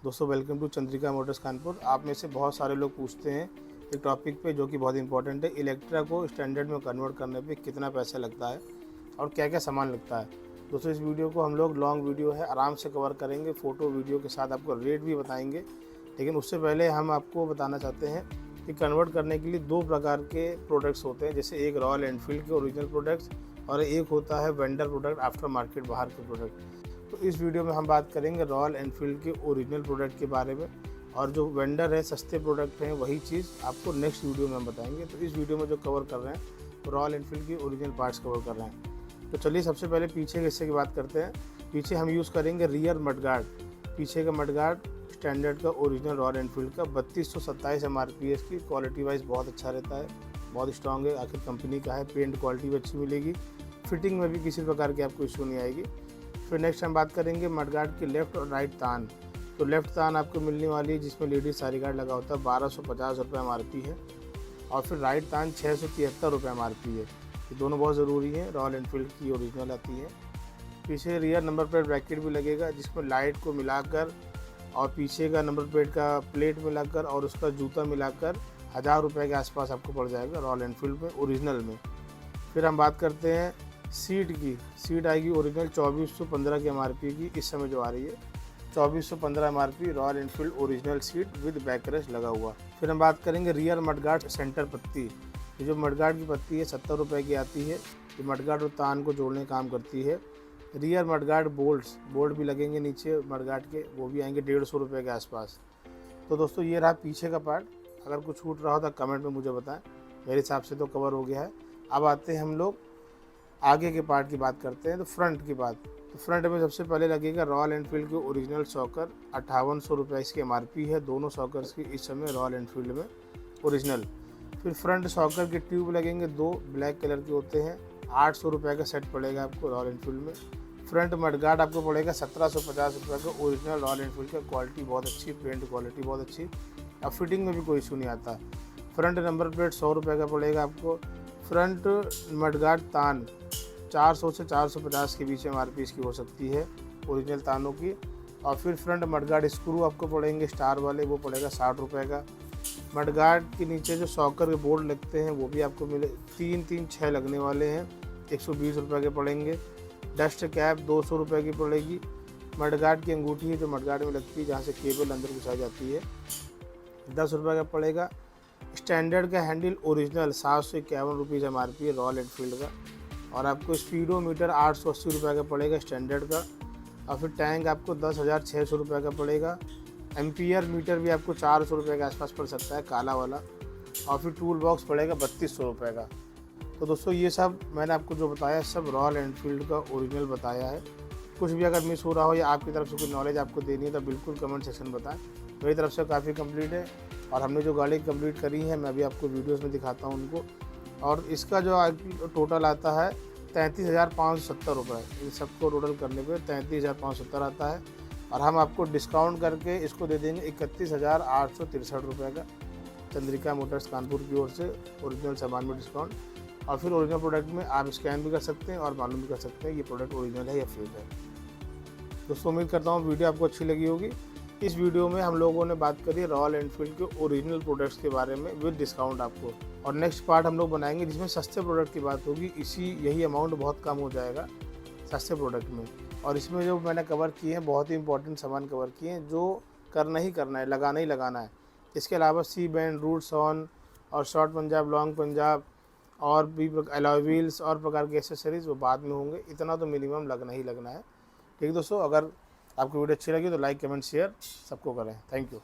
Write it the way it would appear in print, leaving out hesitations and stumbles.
दोस्तों welcome to Chandrika motors Kanpur. आप में से बहुत सारे लोग पूछते हैं एक टॉपिक पे जो कि बहुत इंपॉर्टेंट है, इलेक्ट्रा को स्टैंडर्ड में कन्वर्ट करने पे कितना पैसा लगता है और क्या क्या सामान लगता है। दोस्तों इस वीडियो को हम लोग लॉन्ग वीडियो है आराम से कवर करेंगे, फ़ोटो वीडियो के साथ आपको रेट भी बताएंगे। लेकिन उससे पहले हम आपको बताना चाहते हैं कि कन्वर्ट करने के लिए दो प्रकार के प्रोडक्ट्स होते हैं, जैसे एक रॉयल एनफील्ड के ओरिजिनल प्रोडक्ट्स और एक होता है वेंडर प्रोडक्ट, आफ्टर मार्केट बाहर के प्रोडक्ट। तो इस वीडियो में हम बात करेंगे रॉयल एनफील्ड के ओरिजिनल प्रोडक्ट के बारे में, और जो वेंडर है सस्ते प्रोडक्ट हैं वही चीज़ आपको नेक्स्ट वीडियो में हम बताएंगे। तो इस वीडियो में जो कवर कर रहे हैं तो रॉयल एनफील्ड के ओरिजिनल पार्ट्स कवर कर रहे हैं। तो चलिए सबसे पहले पीछे के हिस्से की बात करते हैं। पीछे हम यूज़ करेंगे रियर मडगार्ड। पीछे का मडगार्ड स्टैंडर्ड का ओरिजिनल रॉयल एनफील्ड का 3227 MRP है। इसकी क्वालिटी वाइज बहुत अच्छा रहता है, बहुत स्ट्रॉन्ग है, आखिर कंपनी का है। पेंट क्वालिटी भी अच्छी मिलेगी, फिटिंग में भी किसी प्रकार की आपको इशू नहीं आएगी। फिर नेक्स्ट हम बात करेंगे मडगार्ड के लेफ़्ट और राइट तान। तो लेफ़्ट तान आपको मिलने वाली है जिसमें लेडीज सारी गार्ड लगा होता है, 1250 रुपये MRP है। और फिर राइट तान 673 रुपये MRP है। ये दोनों बहुत ज़रूरी हैं, रॉयल एनफील्ड की ओरिजिनल आती है। पीछे रियर नंबर प्लेट ब्रैकेट भी लगेगा जिसमें लाइट को मिलाकर और पीछे का नंबर प्लेट का प्लेट मिलाकर और उसका जूता मिलाकर 1000 रुपये के आसपास आपको पड़ जाएगा रॉयल एनफील्ड में ओरिजिनल में। फिर हम बात करते हैं सीट की। सीट आएगी ओरिजिनल 2415 की MRP की, इस समय जो आ रही है 2415 MRP royal Enfield original seat with backrest लगा हुआ। फिर हम बात करेंगे रियर मडगार्ड सेंटर पत्ती। ये जो मडगार्ड की पत्ती है 70 रुपये की आती है। ये मडगार्ड और तान को जोड़ने का काम करती है। रियर मडगार्ड बोल्ट भी लगेंगे नीचे मडगार्ड के, वो भी आएंगे 150 रुपये के आसपास। तो दोस्तों ये रहा पीछे का पार्ट। अगर कुछ छूट रहा हो तो कमेंट में मुझे बताएं, मेरे हिसाब से तो कवर हो गया है। अब आते हैं हम लोग आगे के पार्ट की बात करते हैं। तो फ्रंट की बात, तो फ्रंट में सबसे पहले लगेगा रॉयल एनफील्ड के ओरिजिनल सॉकर। 5800 रुपये इसकी MRP है, दोनों सॉकर्स की इस समय रॉयल एनफील्ड में ओरिजिनल। फिर फ्रंट सॉकर के ट्यूब लगेंगे, दो ब्लैक कलर के होते हैं, 800 रुपये का सेट पड़ेगा आपको रॉयल एनफील्ड में। फ्रंट मडगार्ड आपको पड़ेगा 1750 रुपये का ओरिजिनल रॉयल एनफील्ड का। क्वालिटी बहुत अच्छी, पेंट क्वालिटी बहुत अच्छी, अब फिटिंग में भी कोई इशू नहीं आता। फ्रंट नंबर प्लेट 100 रुपये का पड़ेगा आपको। फ्रंट मडगार्ड तान 400 से 450 के बीच MRP इसकी हो सकती है ओरिजिनल तानों की। और फिर फ्रंट मडगार्ड स्क्रू आपको पड़ेंगे स्टार वाले, वो पड़ेगा 60 रुपये का। मडगार्ड के नीचे जो सॉकर के बोर्ड लगते हैं वो भी आपको मिले, 3-3-6 लगने वाले हैं, 120 रुपये के पड़ेंगे। डस्ट कैप 200 रुपये की पड़ेगी। मडगार्ड की अंगूठी है जो मडगार्ड में लगती है, जहाँ से केबल अंदर घुसाई जाती है, 10 रुपये का पड़ेगा। स्टैंडर्ड का handle original 751 rupees MRP royal Enfield का। और आपको स्पीडोमीटर 880 रुपये का पड़ेगा स्टैंडर्ड का। और फिर टैंक आपको 10,600 रुपये का पड़ेगा। एम्पियर मीटर भी आपको 400 रुपये के आसपास पड़ सकता है, काला वाला। और फिर टूल बॉक्स पड़ेगा 3200 रुपये का। तो दोस्तों ये सब मैंने आपको जो बताया सब रॉयल एनफील्ड का ओरिजिनल बताया है। कुछ भी अगर मिस हो रहा हो या आपकी तरफ से कोई नॉलेज आपको देनी है तो बिल्कुल कमेंट सेक्शन बताएं। मेरी तरफ से काफ़ी कंप्लीट है और हमने जो गाड़ी कंप्लीट करी है मैं भी आपको वीडियोस में दिखाता हूँ उनको। और इसका जो टोटल आता है 33,570 रुपये, इन सबको टोटल करने पे 33,570 आता है। और हम आपको डिस्काउंट करके इसको दे देंगे 31,863 रुपये का, चंद्रिका मोटर्स कानपुर की ओर से ओरिजिनल सामान में डिस्काउंट। और फिर ओरिजिनल प्रोडक्ट में आप स्कैन भी कर सकते हैं और मालूम भी कर सकते हैं ये प्रोडक्ट ओरिजिनल है या फेक है। दोस्तों उम्मीद करता हूँ वीडियो आपको अच्छी लगी होगी। इस वीडियो में हम लोगों ने बात करी रॉयल एनफील्ड के ओरिजिनल प्रोडक्ट्स के बारे में विद डिस्काउंट आपको। और नेक्स्ट पार्ट हम लोग बनाएंगे जिसमें सस्ते प्रोडक्ट की बात होगी। यही अमाउंट बहुत कम हो जाएगा सस्ते प्रोडक्ट में। और इसमें जो मैंने कवर किए हैं बहुत ही इंपॉर्टेंट सामान कवर किए हैं जो करना ही करना है, लगाना ही लगाना है। इसके अलावा सी बैंड, रूट्स ऑन और शॉर्ट पंजाब, लॉन्ग पंजाब और भी अलॉय व्हील्स और प्रकार के एक्सेसरीज़ वो बाद में होंगे। इतना तो मिनिमम लगना ही लगना है। ठीक है दोस्तों, अगर आपको वीडियो अच्छी लगी तो लाइक, कमेंट, शेयर सबको करें। Thank you.